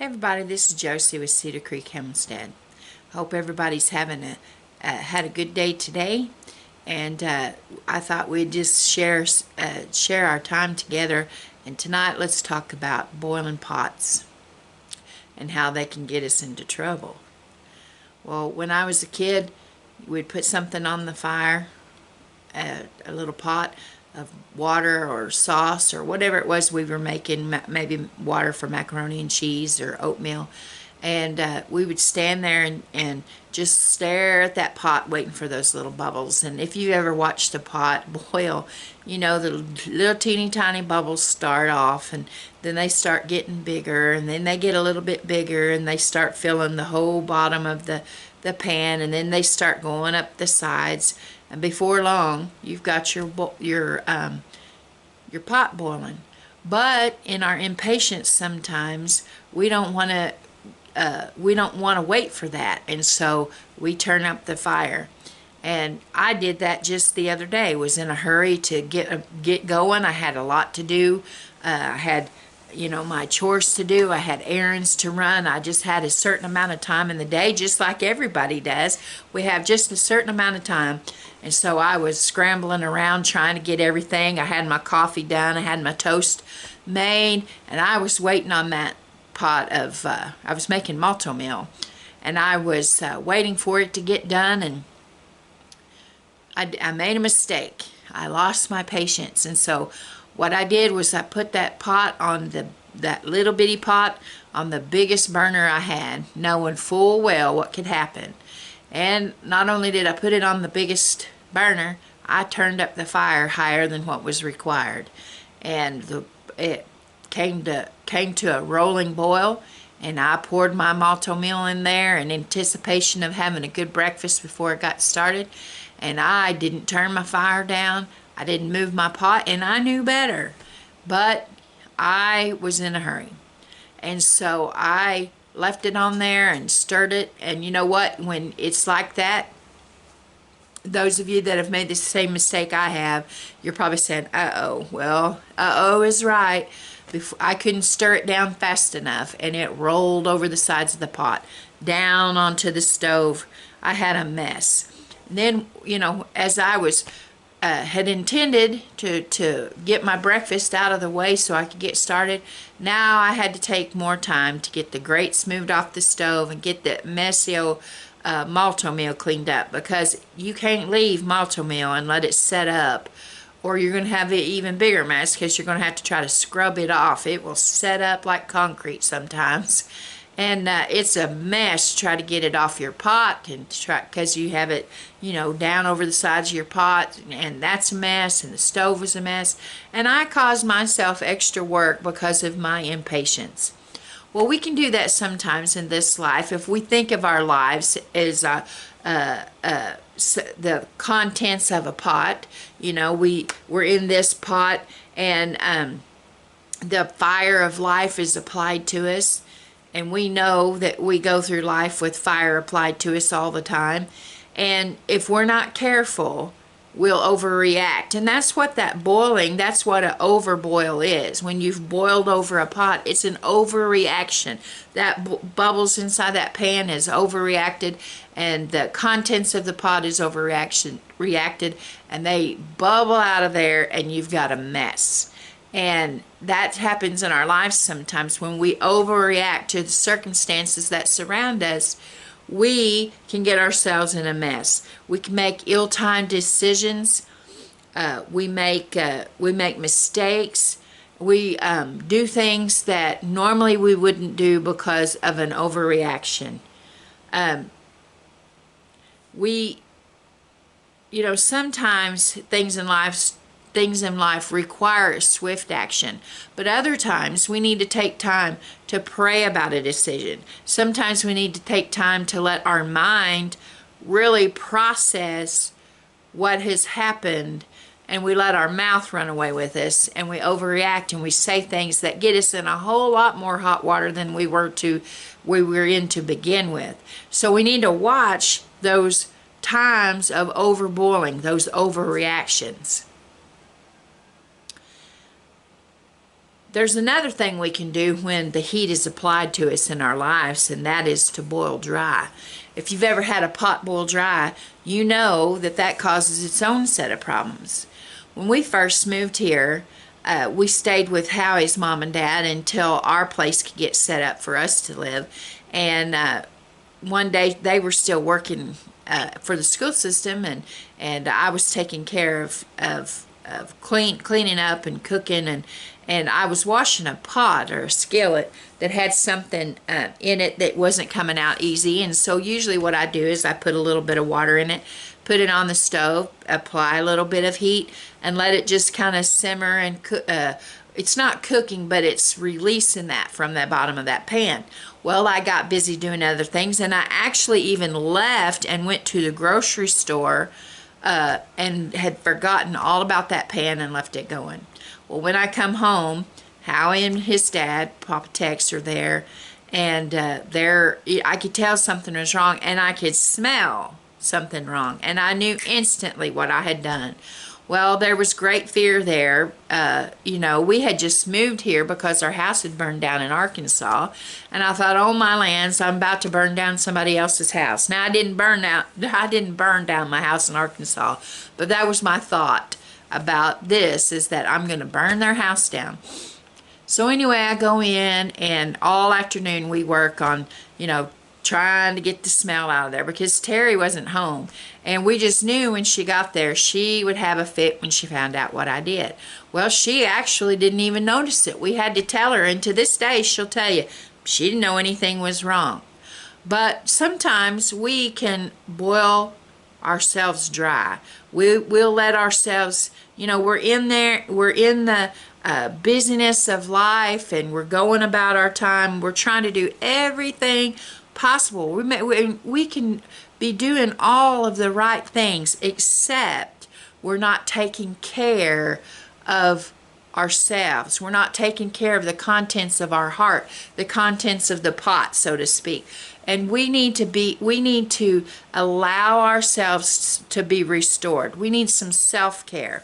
Hey everybody, this is Josie with Cedar Creek Homestead. Hope everybody's having had a good day today, and I thought we'd just share our time together. And tonight, let's talk about boiling pots and how they can get us into trouble. Well, when I was a kid, we'd put something on the fire, a little pot of water or sauce or whatever it was we were making, maybe water for macaroni and cheese or oatmeal, and we would stand there and just stare at that pot waiting for those little bubbles. And if you ever watched a pot boil, you know the little teeny tiny bubbles start off, and then they start getting bigger, and then they get a little bit bigger, and they start filling the whole bottom of the pan, and then they start going up the sides, and before long you've got your pot boiling. But in our impatience, sometimes we don't want to wait for that, and so we turn up the fire. And I did that just the other day. Was in a hurry to get going. I had a lot to do. I had my chores to do. I had errands to run. I just had a certain amount of time in the day, just like everybody does. We have just a certain amount of time. And so I was scrambling around trying to get everything. I had my coffee done. I had my toast made. And I was waiting on that pot of, I was making malto meal. And I was waiting for it to get done. And I made a mistake. I lost my patience. And so what I did was I put that pot on that little bitty pot on the biggest burner I had, knowing full well what could happen. And not only did I put it on the biggest burner, I turned up the fire higher than what was required. And it came to a rolling boil, and I poured my malto meal in there in anticipation of having a good breakfast before it got started. And I didn't turn my fire down. I didn't move my pot, and I knew better. But I was in a hurry. And so I left it on there and stirred it. And you know what? When it's like that, those of you that have made the same mistake I have, you're probably saying, uh-oh. Well, uh-oh is right. I couldn't stir it down fast enough, and it rolled over the sides of the pot, down onto the stove. I had a mess. And then, as I was had intended to get my breakfast out of the way so I could get started, now I had to take more time to get the grates moved off the stove and get that messy old malto meal cleaned up, because you can't leave malto meal and let it set up, or you're going to have an even bigger mess, because you're going to have to try to scrub it off. It will set up like concrete sometimes. And it's a mess to try to get it off your pot, and because you have it, down over the sides of your pot, and that's a mess, and the stove is a mess. And I caused myself extra work because of my impatience. Well, we can do that sometimes in this life if we think of our lives as the contents of a pot. We're in this pot, and the fire of life is applied to us. And we know that we go through life with fire applied to us all the time. And if we're not careful, we'll overreact. And that's what that's what an overboil is. When you've boiled over a pot, it's an overreaction. That bubbles inside that pan is overreacted, and the contents of the pot is reacted, and they bubble out of there, and you've got a mess. And that happens in our lives sometimes. When we overreact to the circumstances that surround us, we can get ourselves in a mess. We can make ill-timed decisions. We make mistakes. We do things that normally we wouldn't do because of an overreaction. Sometimes things in life require swift action, but other times we need to take time to pray about a decision. Sometimes we need to take time to let our mind really process what has happened, and we let our mouth run away with us, and we overreact, and we say things that get us in a whole lot more hot water than we were in to begin with. So we need to watch those times of overboiling, those overreactions. there's another thing we can do when the heat is applied to us in our lives, and that is to boil dry. If you've ever had a pot boil dry, you know that that causes its own set of problems. When we first moved here, we stayed with Howie's mom and dad until our place could get set up for us to live. And one day they were still working for the school system, and I was taking care of cleaning up and cooking, and I was washing a pot or a skillet that had something in it that wasn't coming out easy. And so usually what I do is I put a little bit of water in it, put it on the stove, apply a little bit of heat, and let it just kind of simmer and cook. It's not cooking, but it's releasing that from the bottom of that pan. Well, I got busy doing other things, and I actually even left and went to the grocery store and had forgotten all about that pan and left it going. Well, when I come home, Howie and his dad, Papa Tex, are there, and I could tell something was wrong, and I could smell something wrong, and I knew instantly what I had done. Well, there was great fear there. We had just moved here because our house had burned down in Arkansas, and I thought, oh my lands, I'm about to burn down somebody else's house. Now, I didn't burn down my house in Arkansas, but that was my thought about this, is that I'm going to burn their house down. So anyway, I go in, and all afternoon we work on, trying to get the smell out of there, because Terry wasn't home, and we just knew when she got there she would have a fit when she found out what I did. Well, she actually didn't even notice it. We had to tell her, and to this day she'll tell you she didn't know anything was wrong. But sometimes we can boil ourselves dry. We'll let ourselves, we're in the busyness of life, and we're going about our time. We're trying to do everything possible. We can be doing all of the right things, except we're not taking care of ourselves. We're not taking care of the contents of our heart, the contents of the pot, so to speak. And we need to allow ourselves to be restored. We need some self-care.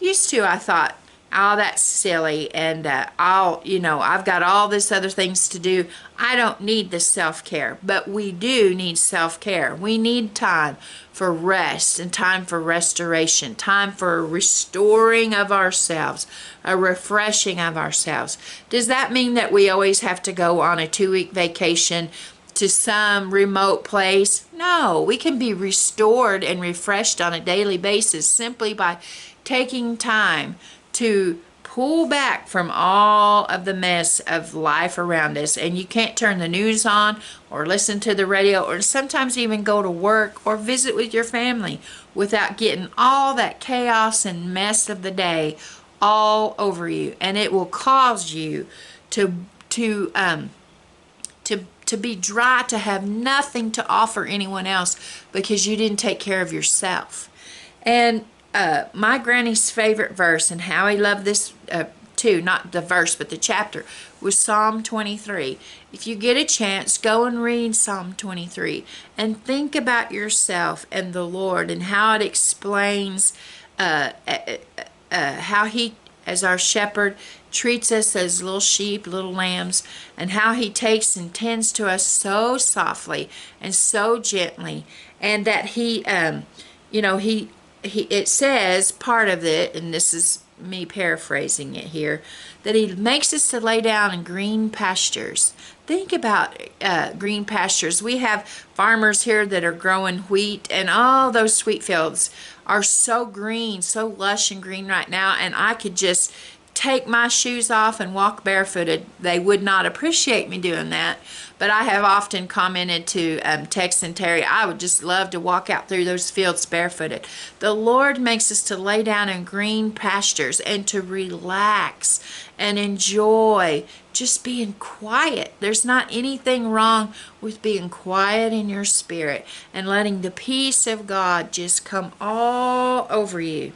Used to, I thought, oh, that's silly, and I've got all this other things to do. I don't need the self-care. But we do need self-care. We need time for rest and time for restoration, time for a restoring of ourselves, a refreshing of ourselves. Does that mean that we always have to go on a 2-week vacation to some remote place? No, we can be restored and refreshed on a daily basis simply by taking time to pull back from all of the mess of life around us. And you can't turn the news on or listen to the radio or sometimes even go to work or visit with your family without getting all that chaos and mess of the day all over you. And it will cause you to be dry, to have nothing to offer anyone else because you didn't take care of yourself. And my granny's favorite verse, and Howie loved this too, not the verse but the chapter, was Psalm 23. If you get a chance, go and read Psalm 23 and think about yourself and the Lord and how it explains how he, as our shepherd, treats us as little sheep, little lambs, and how he takes and tends to us so softly and so gently, and that he it says, part of it, and this is me paraphrasing it here, that he makes us to lay down in green pastures. Think about green pastures. We have farmers here that are growing wheat, and all those wheat fields are so green, so lush and green right now, and I could just take my shoes off and walk barefooted. They would not appreciate me doing that, but I have often commented to Tex and Terry, I would just love to walk out through those fields barefooted. The Lord makes us to lay down in green pastures and to relax and enjoy just being quiet. There's not anything wrong with being quiet in your spirit and letting the peace of God just come all over you.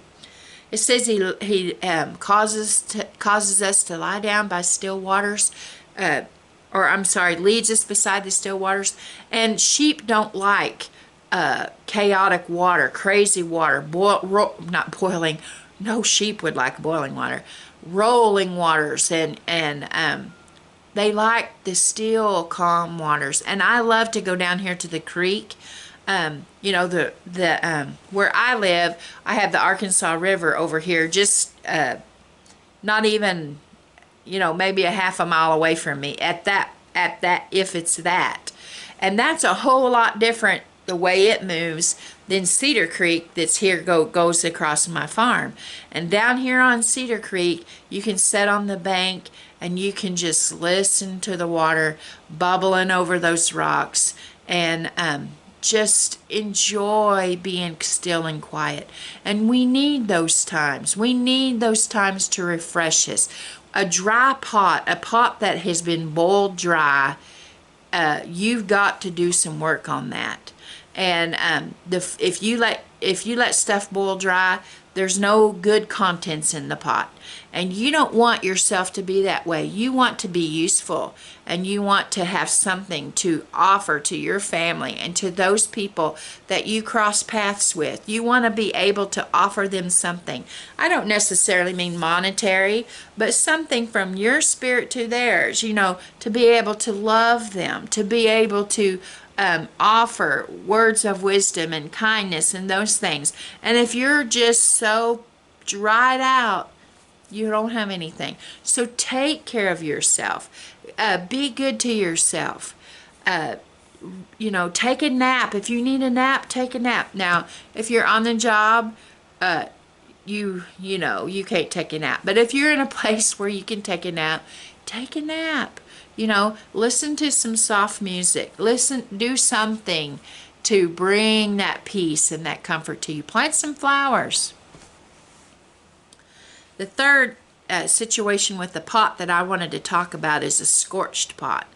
It says he causes us to lie down by still waters, leads us beside the still waters. And sheep don't like chaotic water, crazy water, not boiling. No sheep would like boiling water. rolling waters, and they like the still, calm waters. And I love to go down here to the creek. You know, where I live, I have the Arkansas River over here, just not even, you know, maybe a half a mile away from me, if it's that. And that's a whole lot different the way it moves than Cedar Creek that's here goes across my farm. And down here on Cedar Creek, you can sit on the bank and you can just listen to the water bubbling over those rocks, and just enjoy being still and quiet. And we need those times. We need those times to refresh us. A dry pot, a pot that has been boiled dry, you've got to do some work on that. And if you let stuff boil dry, there's no good contents in the pot. And you don't want yourself to be that way. You want to be useful, and you want to have something to offer to your family and to those people that you cross paths with. You want to be able to offer them something. I don't necessarily mean monetary, but something from your spirit to theirs, you know, to be able to love them, to be able to offer words of wisdom and kindness and those things. And if you're just so dried out, you don't have anything. So take care of yourself. Be good to yourself. You know, take a nap. If you need a nap, take a nap. Now, if you're on the job, you know, you can't take a nap. But if you're in a place where you can take a nap, take a nap. You know, listen to some soft music. Do something to bring that peace and that comfort to you. Plant some flowers. The third situation with the pot that I wanted to talk about is a scorched pot.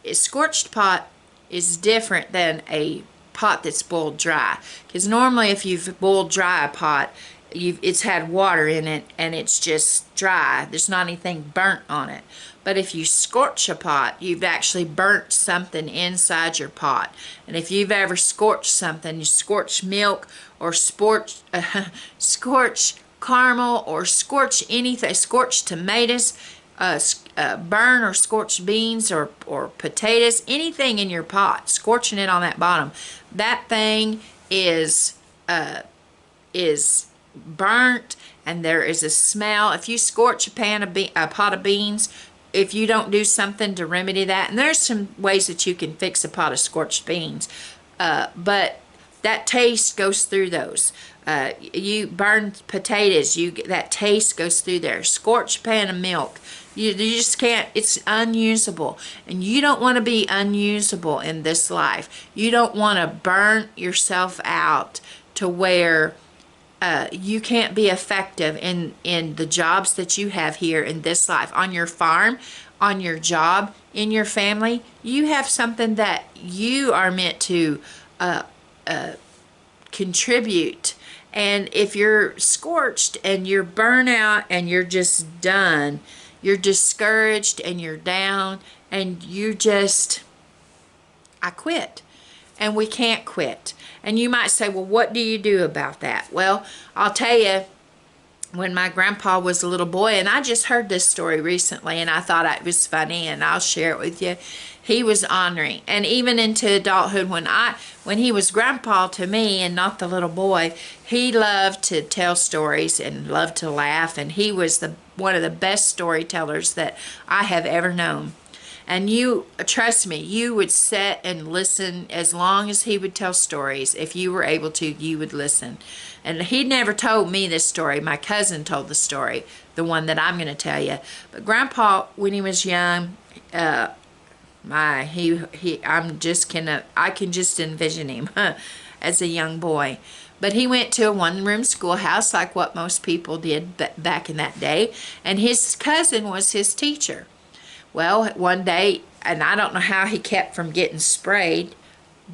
A scorched pot is different than a pot that's boiled dry. Because normally if you've boiled dry a pot, it's had water in it and it's just dry. There's not anything burnt on it. But if you scorch a pot, you've actually burnt something inside your pot. And if you've ever scorched something, you scorch milk or scorch caramel or scorch anything, scorch tomatoes, burn or scorch beans or potatoes, anything in your pot, scorching it on that bottom, that thing is burnt, and there is a smell. If you scorch a pot of beans, if you don't do something to remedy that, and there's some ways that you can fix a pot of scorched beans, but that taste goes through those. You burn potatoes, that taste goes through there. Scorched pan of milk, you just can't. It's unusable, and you don't want to be unusable in this life. You don't want to burn yourself out to where you can't be effective in the jobs that you have here in this life. On your farm, on your job, in your family, you have something that you are meant to contribute. And if you're scorched and you're burnt out and you're just done, you're discouraged and you're down and you just, I quit. And we can't quit. And you might say, well, what do you do about that? Well, I'll tell you, when my grandpa was a little boy, and I just heard this story recently and I thought it was funny and I'll share it with you. He was ornery. And even into adulthood, when he was grandpa to me and not the little boy, he loved to tell stories and loved to laugh, and he was one of the best storytellers that I have ever known. And you, trust me, you would sit and listen as long as he would tell stories. If you were able to, you would listen. And he never told me this story. My cousin told the story, the one that I'm going to tell you. But Grandpa, when he was young, I can just envision him as a young boy. But he went to a one-room schoolhouse like what most people did back in that day. And his cousin was his teacher. Well, one day, and I don't know how he kept from getting sprayed,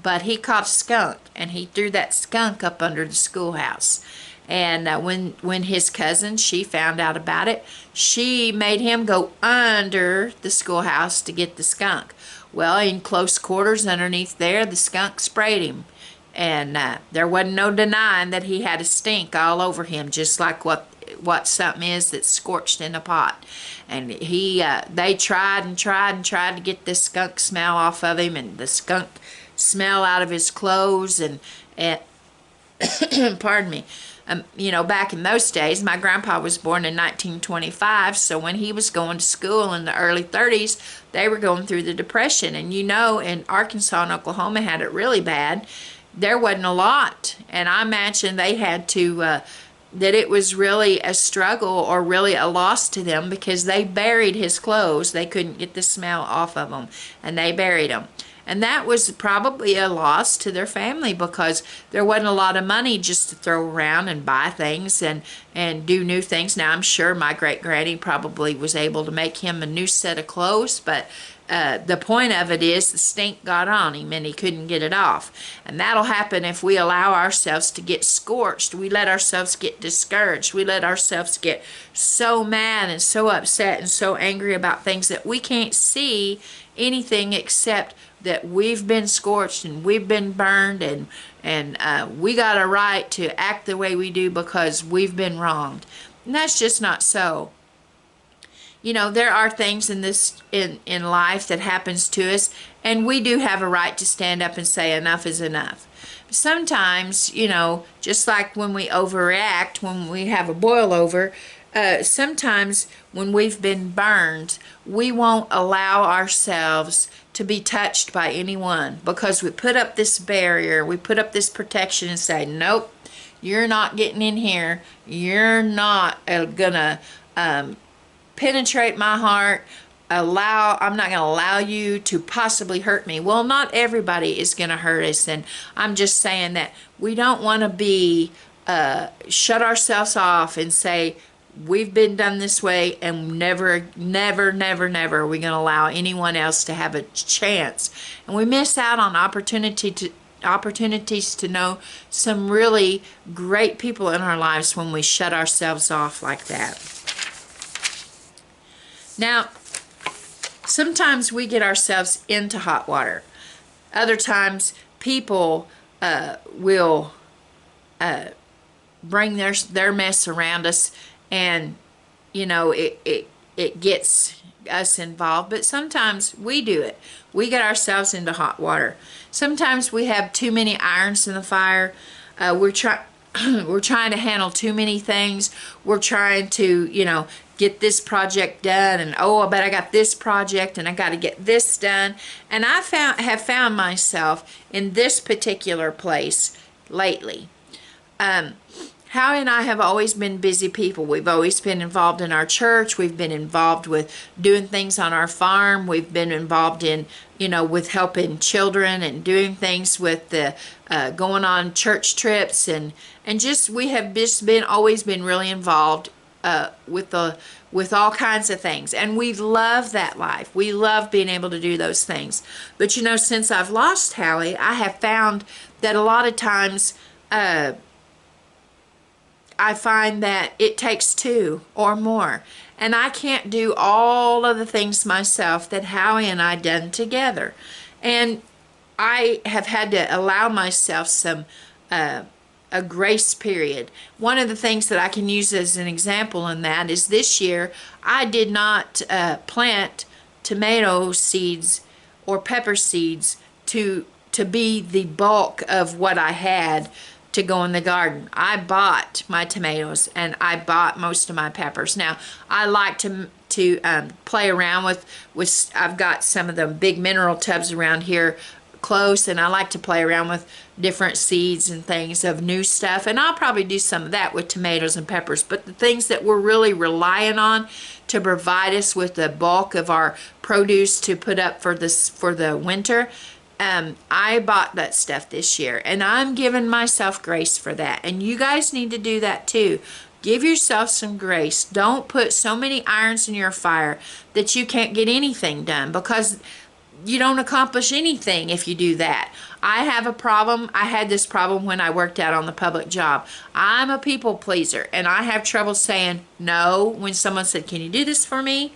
but he caught a skunk, and he threw that skunk up under the schoolhouse. And when his cousin, she found out about it, she made him go under the schoolhouse to get the skunk. Well, in close quarters underneath there, the skunk sprayed him. And there wasn't no denying that he had a stink all over him, just like what what something is that's scorched in a pot. And they tried and tried and tried to get this skunk smell off of him, and the skunk smell out of his clothes, and pardon me. Back in those days, my grandpa was born in 1925, so when he was going to school in the early 30s, they were going through the Depression. And in Arkansas and Oklahoma had it really bad. There wasn't a lot, and I imagine they had to, that it was really a struggle or really a loss to them, because they buried his clothes. They couldn't get the smell off of them, and they buried them. And that was probably a loss to their family, because there wasn't a lot of money just to throw around and buy things and do new things. Now, I'm sure my great-granny probably was able to make him a new set of clothes, but the point of it is the stink got on him and he couldn't get it off. And that'll happen if we allow ourselves to get scorched. We let ourselves get discouraged. We let ourselves get so mad and so upset and so angry about things that we can't see anything except that we've been scorched and we've been burned, and we got a right to act the way we do because we've been wronged. And that's just not so. There are things in life that happens to us, and we do have a right to stand up and say enough is enough. Sometimes, just like when we overreact, when we have a boil over, sometimes when we've been burned, we won't allow ourselves to be touched by anyone, because we put up this barrier, we put up this protection and say, nope, you're not getting in here. You're not gonna penetrate my heart. I'm not going to allow you to possibly hurt me. Well, not everybody is going to hurt us, and I'm just saying that we don't want to be shut ourselves off and say we've been done this way, and never are we going to allow anyone else to have a chance. And we miss out on opportunities to know some really great people in our lives when we shut ourselves off like that. Now, sometimes we get ourselves into hot water. Other times, people will bring their mess around us, and it gets us involved. But sometimes we do it. We get ourselves into hot water. Sometimes we have too many irons in the fire. We're trying to handle too many things. We're trying to, get this project done, and I bet I got this project and I got to get this done. And I have found myself in this particular place lately. Howie and I have always been busy people. We've always been involved in our church. We've been involved with doing things on our farm. We've been involved in, with helping children and doing things with the going on church trips, and just we have just always been really involved with all kinds of things, and we love that life. We love being able to do those things. But since I've lost Howie, I have found that a lot of times I find that it takes two or more, and I can't do all of the things myself that Howie and I done together. And I have had to allow myself some a grace period. One of the things that I can use as an example in that is this year I did not plant tomato seeds or pepper seeds to be the bulk of what I had to go in the garden. I bought my tomatoes and I bought most of my peppers. Now, I like to play around with I've got some of the big mineral tubs around here close, and I like to play around with different seeds and things of new stuff, and I'll probably do some of that with tomatoes and peppers. But the things that we're really relying on to provide us with the bulk of our produce to put up for the winter, I bought that stuff this year, and I'm giving myself grace for that. And you guys need to do that too. Give yourself some grace. Don't put so many irons in your fire that you can't get anything done, because you don't accomplish anything if you do that. I have a problem. I had this problem when I worked out on the public job. I'm a people pleaser, and I have trouble saying no when someone said, "Can you do this for me?"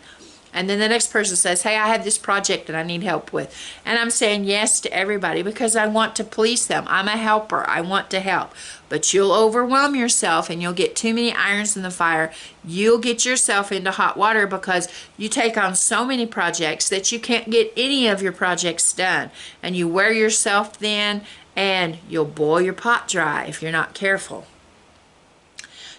And then the next person says, hey, I have this project that I need help with. And I'm saying yes to everybody because I want to please them. I'm a helper. I want to help. But you'll overwhelm yourself and you'll get too many irons in the fire. You'll get yourself into hot water because you take on so many projects that you can't get any of your projects done. And you wear yourself thin and you'll boil your pot dry if you're not careful.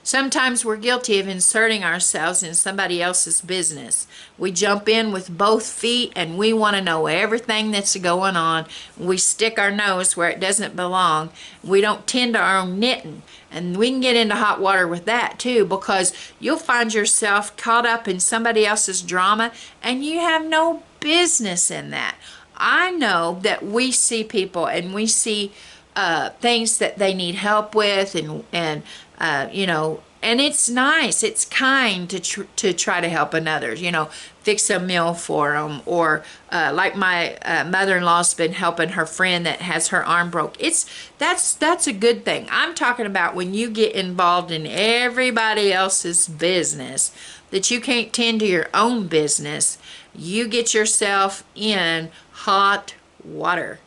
Sometimes we're guilty of inserting ourselves in somebody else's business. We jump in with both feet and we want to know everything that's going on. We stick our nose where it doesn't belong. We don't tend to our own knitting. And we can get into hot water with that too, because you'll find yourself caught up in somebody else's drama and you have no business in that. I know that we see people and we see things that they need help with, and you know, and it's nice, it's kind to try to help another, you know, fix a meal for them, or like my mother-in-law's been helping her friend that has her arm broke. That's a good thing. I'm talking about when you get involved in everybody else's business that you can't tend to your own business. You get yourself in hot water.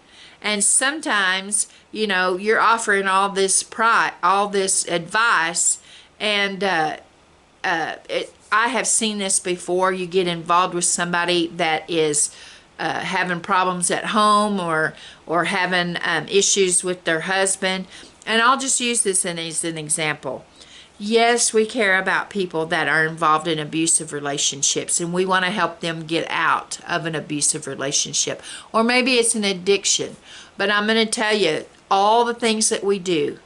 And sometimes, you know, you're offering all this advice, and I have seen this before. You get involved with somebody that is having problems at home, or having issues with their husband. And I'll just use this as an example. Yes, we care about people that are involved in abusive relationships, and we want to help them get out of an abusive relationship. Or maybe it's an addiction. But I'm going to tell you, all the things that we do,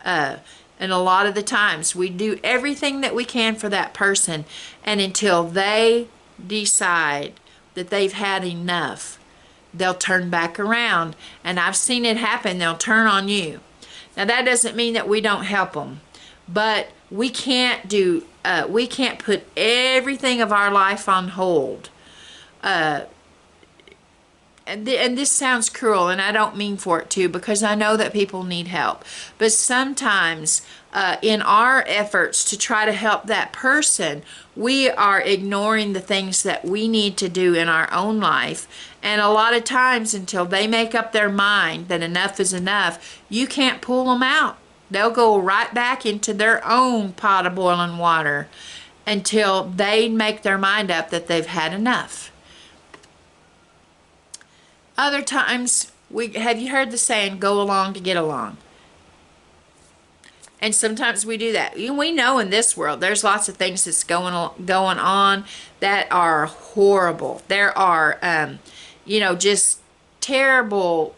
and a lot of the times, we do everything that we can for that person, and until they decide that they've had enough, they'll turn back around. And I've seen it happen. They'll turn on you. Now, that doesn't mean that we don't help them. But we can't put everything of our life on hold. And this sounds cruel, and I don't mean for it to, because I know that people need help. But sometimes in our efforts to try to help that person, we are ignoring the things that we need to do in our own life. And a lot of times, until they make up their mind that enough is enough, you can't pull them out. They'll go right back into their own pot of boiling water until they make their mind up that they've had enough. Other times, have you heard the saying, go along to get along? And sometimes we do that. We know in this world there's lots of things that's going on that are horrible. There are, you know, just terrible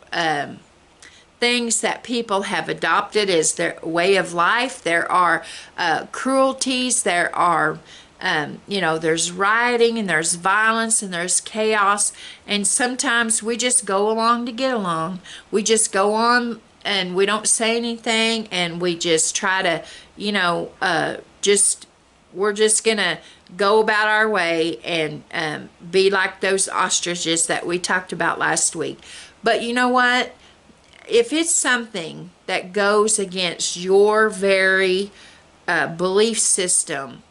things that people have adopted as their way of life. There are cruelties. There are, you know, there's rioting, and there's violence, and there's chaos. And sometimes we just go along to get along. We just go on and we don't say anything, and we just try to, you know, we're just gonna go about our way and be like those ostriches that we talked about last week. But you know what? If it's something that goes against your very belief system,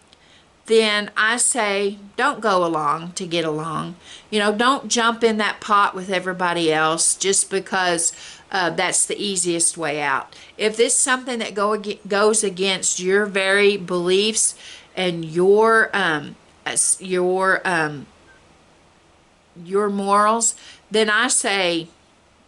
then I say don't go along to get along. You know, don't jump in that pot with everybody else just because that's the easiest way out. If it's something that goes against your very beliefs and your morals, then I say,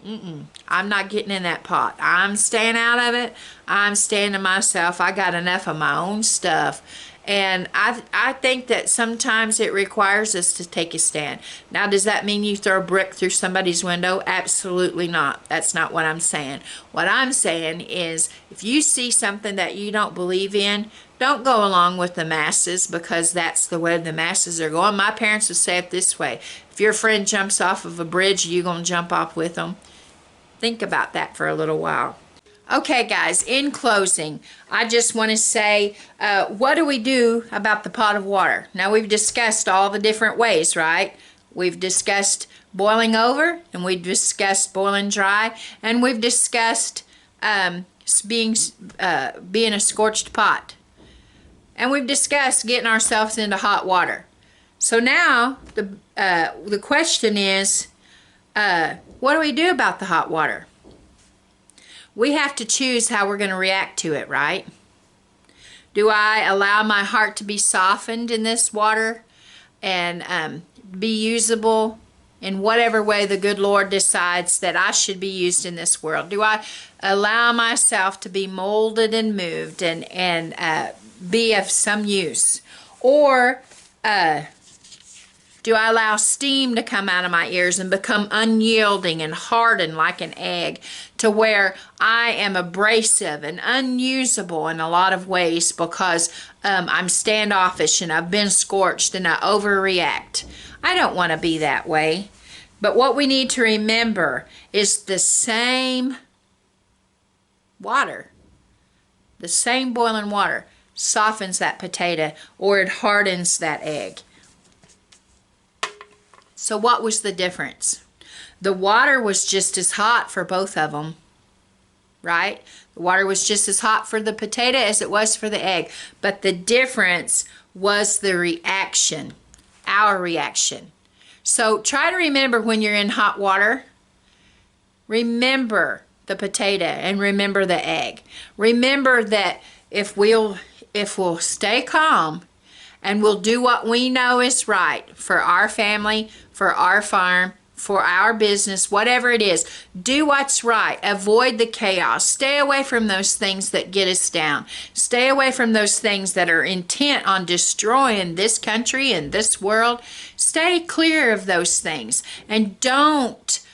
I'm not getting in that pot. I'm staying out of it. I'm staying to myself. I got enough of my own stuff. And I think that sometimes it requires us to take a stand. Now, does that mean you throw a brick through somebody's window? Absolutely not. That's not what I'm saying. What I'm saying is, if you see something that you don't believe in, don't go along with the masses, because that's the way the masses are going. My parents would say it this way: if your friend jumps off of a bridge, you gonna jump off with them? Think about that for a little while. Okay, guys, in closing, I just want to say, what do we do about the pot of water? Now, we've discussed all the different ways, right? We've discussed boiling over, and we've discussed boiling dry, and we've discussed being a scorched pot. And we've discussed getting ourselves into hot water. So now the question is, what do we do about the hot water? We have to choose how we're going to react to it, right? Do I allow my heart to be softened in this water and be usable in whatever way the good Lord decides that I should be used in this world? Do I allow myself to be molded and moved and be of some use? Or do I allow steam to come out of my ears and become unyielding and hardened like an egg, to where I am abrasive and unusable in a lot of ways because I'm standoffish and I've been scorched and I overreact? I don't want to be that way. But what we need to remember is the same water, the same boiling water softens that potato or it hardens that egg. So what was the difference? The water was just as hot for both of them, right? The water was just as hot for the potato as it was for the egg. But the difference was the reaction, our reaction. So try to remember when you're in hot water, remember the potato and remember the egg. Remember that if we'll stay calm and we'll do what we know is right for our family, for our farm, for our business, whatever it is, do what's right. Avoid the chaos. Stay away from those things that get us down. Stay away from those things that are intent on destroying this country and this world. Stay clear of those things. And don't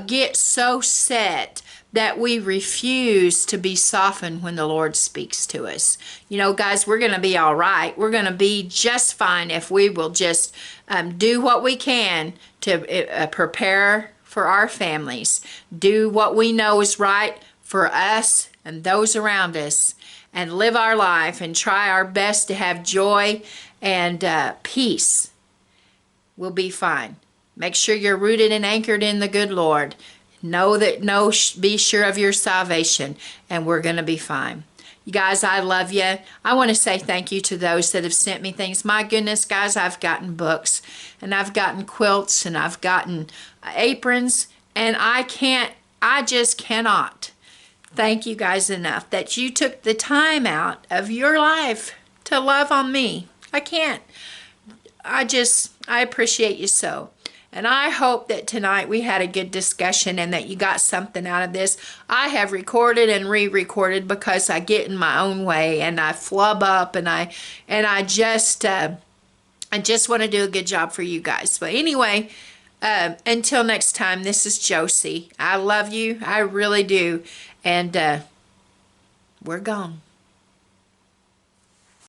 get so set that we refuse to be softened when the Lord speaks to us. You know, guys, we're going to be all right. We're going to be just fine if we will just do what we can to prepare for our families. Do what we know is right for us and those around us, and live our life and try our best to have joy and peace. We'll be fine. Make sure you're rooted and anchored in the good Lord. Be sure of your salvation, and we're going to be fine. You guys, I love you. I want to say thank you to those that have sent me things. My goodness, guys, I've gotten books, and I've gotten quilts, and I've gotten aprons, and I just cannot thank you guys enough that you took the time out of your life to love on me. I can't. I appreciate you so. And I hope that tonight we had a good discussion and that you got something out of this. I have recorded and re-recorded because I get in my own way and I flub up and I just want to do a good job for you guys. But anyway, until next time, this is Josie. I love you. I really do. And we're gone.